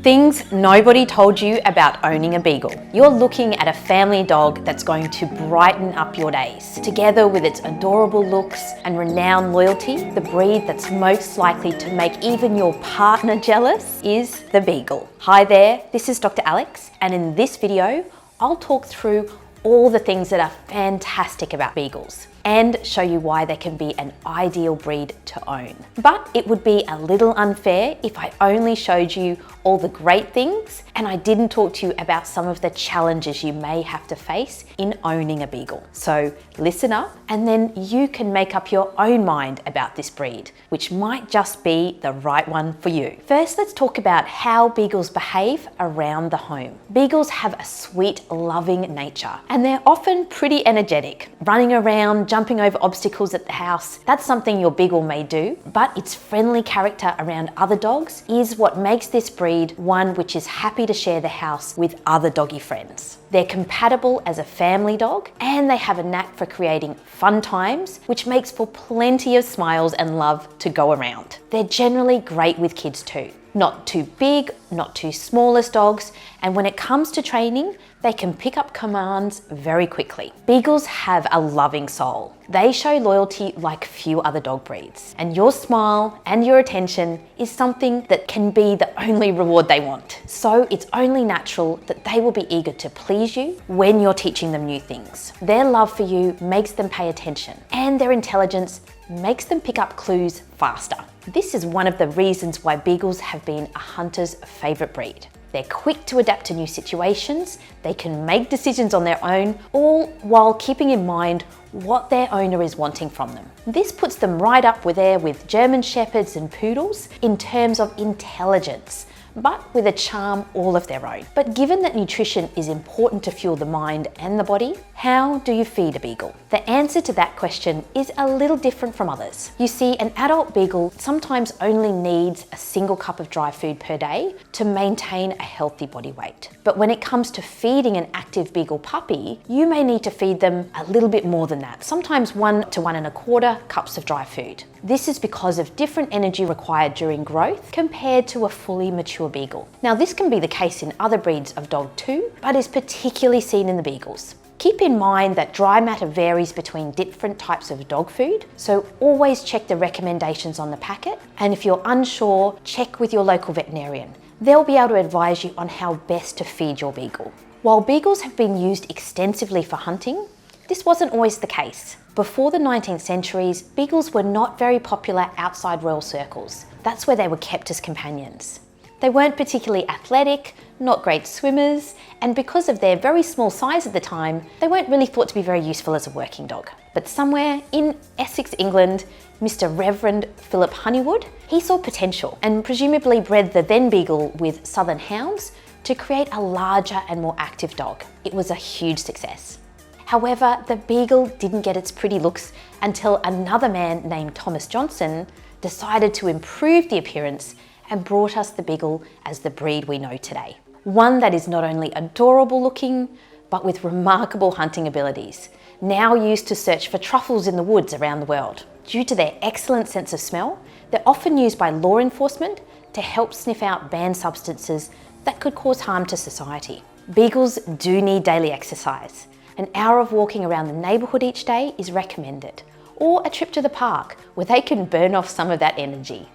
Things nobody told you about owning a Beagle. You're looking at a family dog that's going to brighten up your days. Together with its adorable looks and renowned loyalty, the breed that's most likely to make even your partner jealous is the Beagle. Hi there, this is Dr. Alex, and in this video, I'll talk through all the things that are fantastic about Beagles and show you why they can be an ideal breed to own. But it would be a little unfair if I only showed you all the great things and I didn't talk to you about some of the challenges you may have to face in owning a Beagle. So listen up and then you can make up your own mind about this breed, which might just be the right one for you. First, let's talk about how Beagles behave around the home. Beagles have a sweet, loving nature and they're often pretty energetic, running around, jumping over obstacles at the house. That's something your Beagle may do, but its friendly character around other dogs is what makes this breed one which is happy to share the house with other doggy friends. They're compatible as a family dog and they have a knack for creating fun times, which makes for plenty of smiles and love to go around. They're generally great with kids too. Not too big, not too small as dogs, and when it comes to training, they can pick up commands very quickly. Beagles have a loving soul. They show loyalty like few other dog breeds, and your smile and your attention is something that can be the only reward they want. So it's only natural that they will be eager to please you when you're teaching them new things. Their love for you makes them pay attention, and their intelligence makes them pick up clues faster. This is one of the reasons why Beagles have been a hunter's favourite breed. They're quick to adapt to new situations, they can make decisions on their own, all while keeping in mind what their owner is wanting from them. This puts them right up there with German Shepherds and Poodles in terms of intelligence, but with a charm all of their own. But given that nutrition is important to fuel the mind and the body, how do you feed a Beagle? The answer to that question is a little different from others. You see, an adult Beagle sometimes only needs a single cup of dry food per day to maintain a healthy body weight. But when it comes to feeding an active Beagle puppy, you may need to feed them a little bit more than that, sometimes 1 to 1.25 cups of dry food. This is because of different energy required during growth compared to a fully mature Beagle. Now, this can be the case in other breeds of dog too, but is particularly seen in the Beagles. Keep in mind that dry matter varies between different types of dog food, so always check the recommendations on the packet, and if you're unsure, check with your local veterinarian. They'll be able to advise you on how best to feed your Beagle. While Beagles have been used extensively for hunting, this wasn't always the case. Before the 19th centuries, Beagles were not very popular outside royal circles. That's where they were kept as companions. They weren't particularly athletic, not great swimmers, and because of their very small size at the time, they weren't really thought to be very useful as a working dog. But somewhere in Essex, England, Mr. Reverend Philip Honeywood, he saw potential and presumably bred the then Beagle with Southern Hounds to create a larger and more active dog. It was a huge success. However, the Beagle didn't get its pretty looks until another man named Thomas Johnson decided to improve the appearance and brought us the Beagle as the breed we know today. One that is not only adorable looking, but with remarkable hunting abilities, now used to search for truffles in the woods around the world. Due to their excellent sense of smell, they're often used by law enforcement to help sniff out banned substances that could cause harm to society. Beagles do need daily exercise. An hour of walking around the neighbourhood each day is recommended, or a trip to the park where they can burn off some of that energy.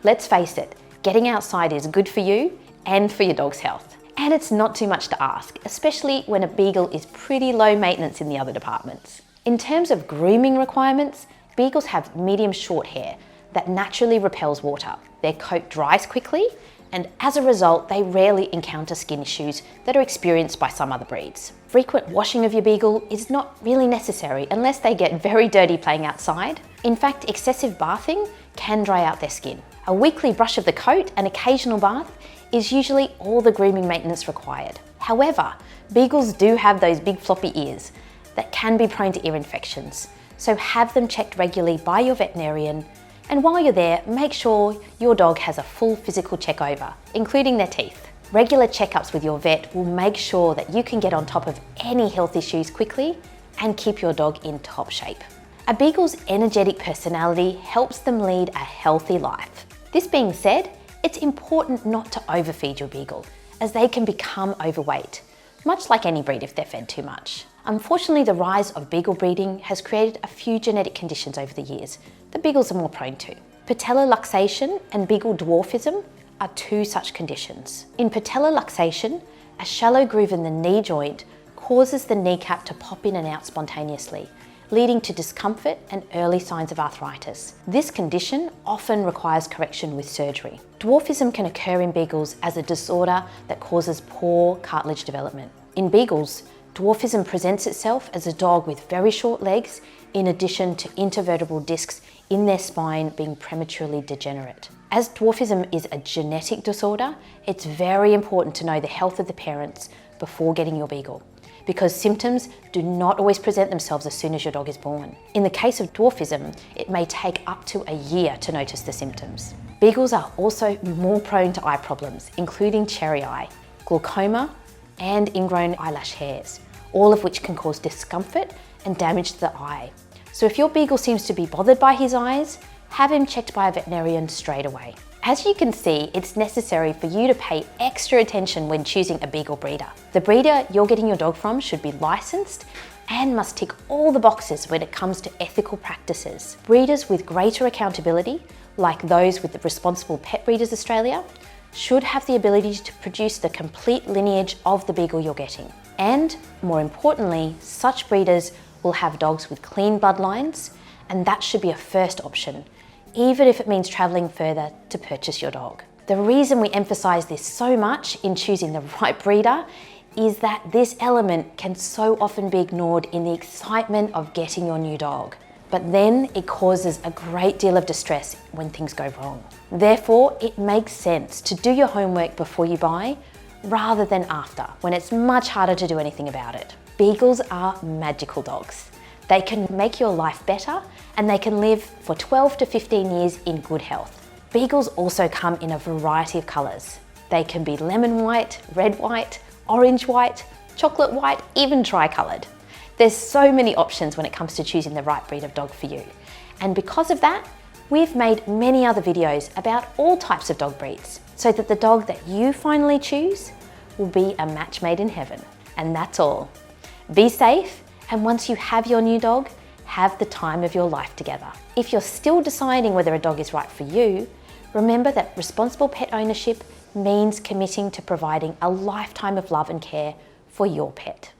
Let's face it, getting outside is good for you and for your dog's health. And it's not too much to ask, especially when a Beagle is pretty low maintenance in the other departments. In terms of grooming requirements, Beagles have medium short hair that naturally repels water. Their coat dries quickly, and as a result, they rarely encounter skin issues that are experienced by some other breeds. Frequent washing of your Beagle is not really necessary unless they get very dirty playing outside. In fact, excessive bathing can dry out their skin. A weekly brush of the coat and occasional bath is usually all the grooming maintenance required. However, Beagles do have those big floppy ears that can be prone to ear infections, so have them checked regularly by your veterinarian, and while you're there, make sure your dog has a full physical check over, including their teeth. Regular checkups with your vet will make sure that you can get on top of any health issues quickly and keep your dog in top shape. A Beagle's energetic personality helps them lead a healthy life. This being said, it's important not to overfeed your Beagle, as they can become overweight, much like any breed if they're fed too much. Unfortunately, the rise of Beagle breeding has created a few genetic conditions over the years that Beagles are more prone to. Patellar luxation and Beagle dwarfism are two such conditions. In patellar luxation, a shallow groove in the knee joint causes the kneecap to pop in and out spontaneously, leading to discomfort and early signs of arthritis. This condition often requires correction with surgery. Dwarfism can occur in Beagles as a disorder that causes poor cartilage development. In Beagles, dwarfism presents itself as a dog with very short legs, in addition to intervertebral discs in their spine being prematurely degenerate. As dwarfism is a genetic disorder, it's very important to know the health of the parents before getting your Beagle, because symptoms do not always present themselves as soon as your dog is born. In the case of dwarfism, it may take up to a year to notice the symptoms. Beagles are also more prone to eye problems, including cherry eye, glaucoma, and ingrown eyelash hairs, all of which can cause discomfort and damage to the eye. So if your Beagle seems to be bothered by his eyes, have him checked by a veterinarian straight away. As you can see, it's necessary for you to pay extra attention when choosing a Beagle breeder. The breeder you're getting your dog from should be licensed and must tick all the boxes when it comes to ethical practices. Breeders with greater accountability, like those with the Responsible Pet Breeders Australia, should have the ability to produce the complete lineage of the Beagle you're getting. And more importantly, such breeders will have dogs with clean bloodlines, and that should be a first option, even if it means travelling further to purchase your dog. The reason we emphasise this so much in choosing the right breeder is that this element can so often be ignored in the excitement of getting your new dog. But then it causes a great deal of distress when things go wrong. Therefore, it makes sense to do your homework before you buy, rather than after, when it's much harder to do anything about it. Beagles are magical dogs. They can make your life better, and they can live for 12 to 15 years in good health. Beagles also come in a variety of colours. They can be lemon white, red white, orange white, chocolate white, even tri-coloured. There's so many options when it comes to choosing the right breed of dog for you. And because of that, we've made many other videos about all types of dog breeds, so that the dog that you finally choose will be a match made in heaven. And that's all. Be safe, and once you have your new dog, have the time of your life together. If you're still deciding whether a dog is right for you, remember that responsible pet ownership means committing to providing a lifetime of love and care for your pet.